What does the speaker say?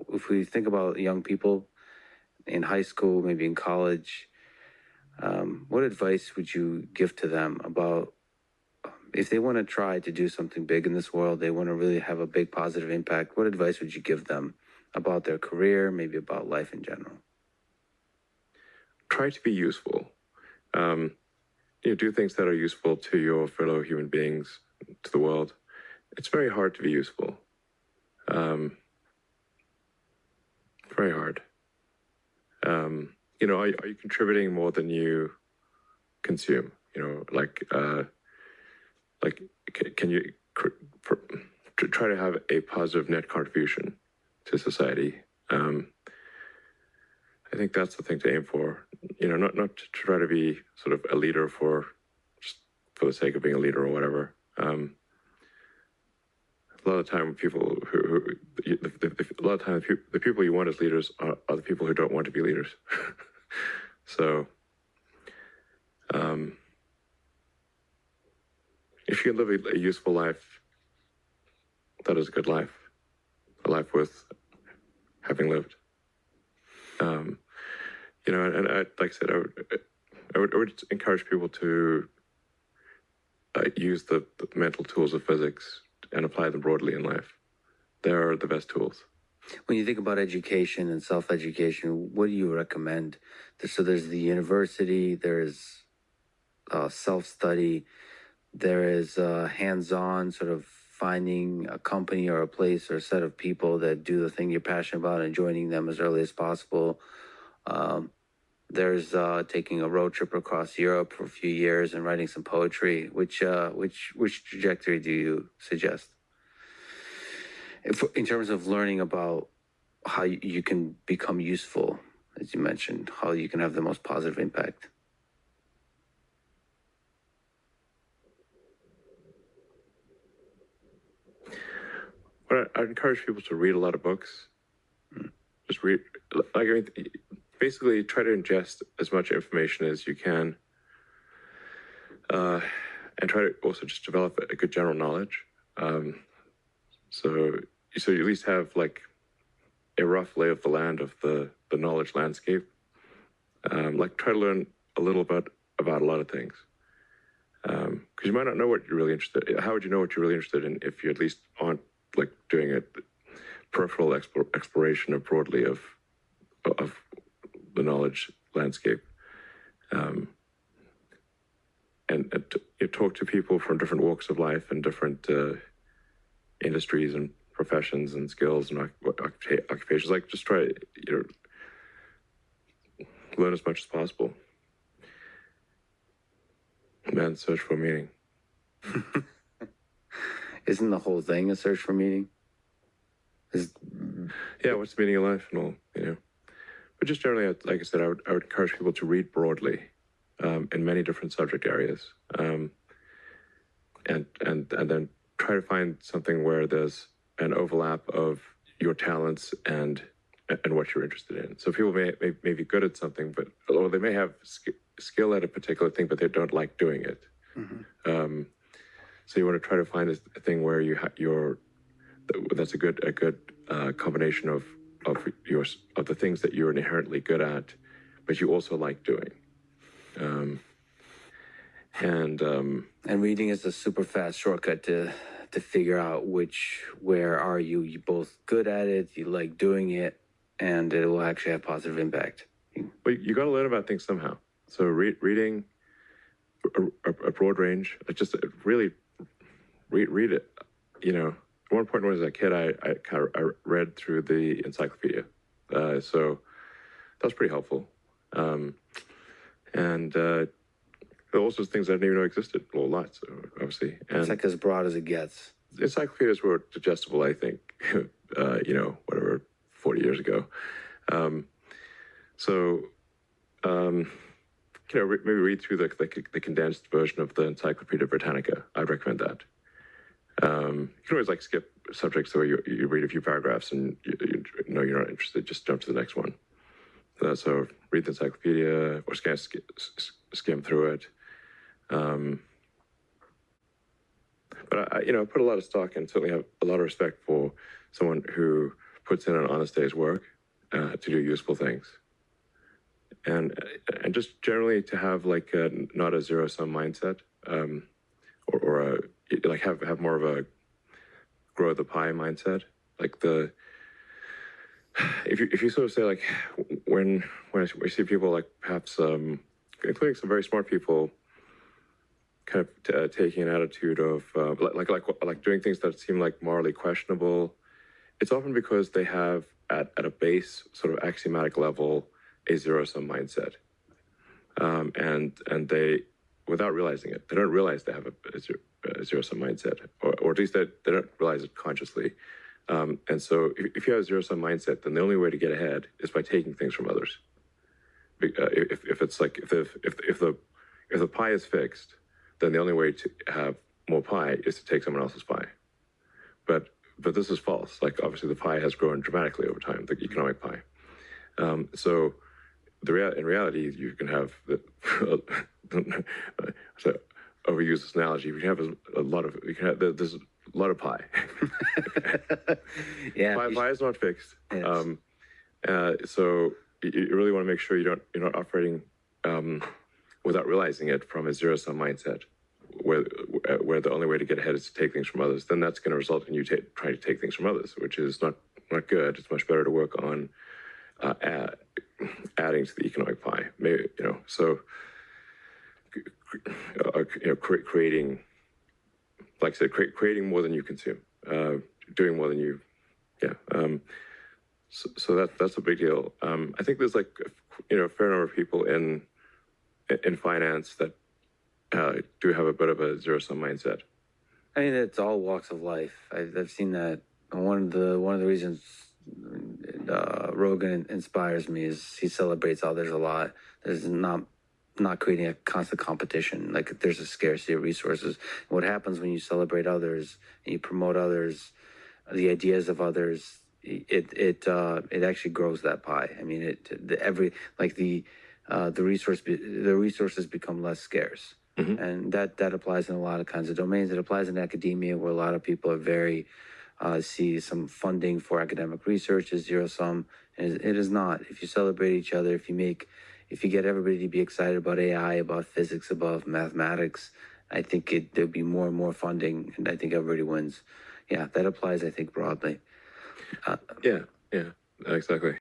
if we think about young people in high school, maybe in college, what advice would you give to them about if they want to try to do something big in this world, they want to really have a big positive impact? What advice would you give them about their career, maybe about life in general? Try to be useful. Do things that are useful to your fellow human beings, to the world. It's very hard to be useful. Very hard. Are you contributing more than you consume? Can you try to have a positive net contribution to society? I think that's the thing to aim for. Not to try to be sort of a leader just for the sake of being a leader or whatever. A lot of the time, the people you want as leaders are the people who don't want to be leaders. So, if you can live a useful life, that is a good life, a life worth having lived. And like I said, I would encourage people to use the mental tools of physics and apply them broadly in life. They're the best tools. When you think about education and self-education, what do you recommend? So there's the university, there's self-study, there is hands-on, sort of finding a company or a place or a set of people that do the thing you're passionate about and joining them as early as possible. There's taking a road trip across Europe for a few years and writing some poetry. Which trajectory do you suggest? In terms of learning about how you can become useful, as you mentioned, how you can have the most positive impact. But I encourage people to read a lot of books. Just read, basically try to ingest as much information as you can, and try to also just develop a good general knowledge. So you at least have like a rough lay of the land of the knowledge landscape. Try to learn a little bit about a lot of things. Because you might not know what you're really interested in. How would you know what you're really interested in if you at least aren't like doing a peripheral exploration of broadly of the knowledge landscape? And you talk to people from different walks of life and different industries and professions and skills and occupations. Just try learn as much as possible. Man's search for meaning. Isn't the whole thing a search for meaning? Yeah, what's the meaning of life and all, But just generally, like I said, I would encourage people to read broadly in many different subject areas, and then try to find something where there's an overlap of your talents and what you're interested in. So people may be good at something, or they may have skill at a particular thing, but they don't like doing it. Mm-hmm. So you want to try to find a thing where that's a good combination of the things that you're inherently good at, but you also like doing. And reading is a super fast shortcut to figure out where are you both good at it, you like doing it, and it will actually have positive impact. Well, you got to learn about things somehow. So reading a broad range, just really read it. At one point when I was a kid, I read through the encyclopedia. So that was pretty helpful. And also things I didn't even know existed. Well, lots, obviously. And it's like as broad as it gets. Encyclopedias were digestible, I think, 40 years ago. Maybe read through the condensed version of the Encyclopedia Britannica. I'd recommend that. You can always skip subjects where you read a few paragraphs and you know you're not interested, just jump to the next one. So read the encyclopedia or skim through it. But I put a lot of stock and certainly have a lot of respect for someone who puts in an honest day's work to do useful things, and just generally to have like not a zero sum mindset, or a like have more of a grow the pie mindset. Like if you sort of say like when we see people like perhaps including some very smart people kind of taking an attitude of like doing things that seem like morally questionable, it's often because they have at a base sort of axiomatic level a zero sum mindset, and they, without realizing it, they don't realize they have a zero sum mindset, or at least they don't realize it consciously. And so if you have a zero sum mindset, then the only way to get ahead is by taking things from others. If it's like if the pie is fixed, then the only way to have more pie is to take someone else's pie. But this is false. Like obviously the pie has grown dramatically over time, the economic pie. So in reality, you can have so overuse this analogy. You can have there's a lot of pie. Yeah, pie is not fixed. Yes. So you really want to make sure you're not operating without realizing it from a zero sum mindset, where the only way to get ahead is to take things from others. Then that's going to result in you trying to take things from others, which is not good. It's much better to work on adding to the economic pie. Maybe so creating, like I said, creating more than you consume, doing more than you, So that's a big deal. I think there's like a fair number of people in finance that do have a bit of a zero sum mindset. I mean, it's all walks of life. I've seen that. One of the reasons Rogan inspires me is he celebrates others a lot. There's not creating a constant competition. Like there's a scarcity of resources. What happens when you celebrate others and you promote others, the ideas of others, it actually grows that pie. I mean, the resources become less scarce. Mm-hmm. And that applies in a lot of kinds of domains. It applies in academia, where a lot of people are very see some funding for academic research as zero sum. And it is not. If you celebrate each other, if you get everybody to be excited about AI, about physics, about mathematics, I think there'll be more and more funding, and I think everybody wins. Yeah, that applies, I think, broadly. Yeah, exactly.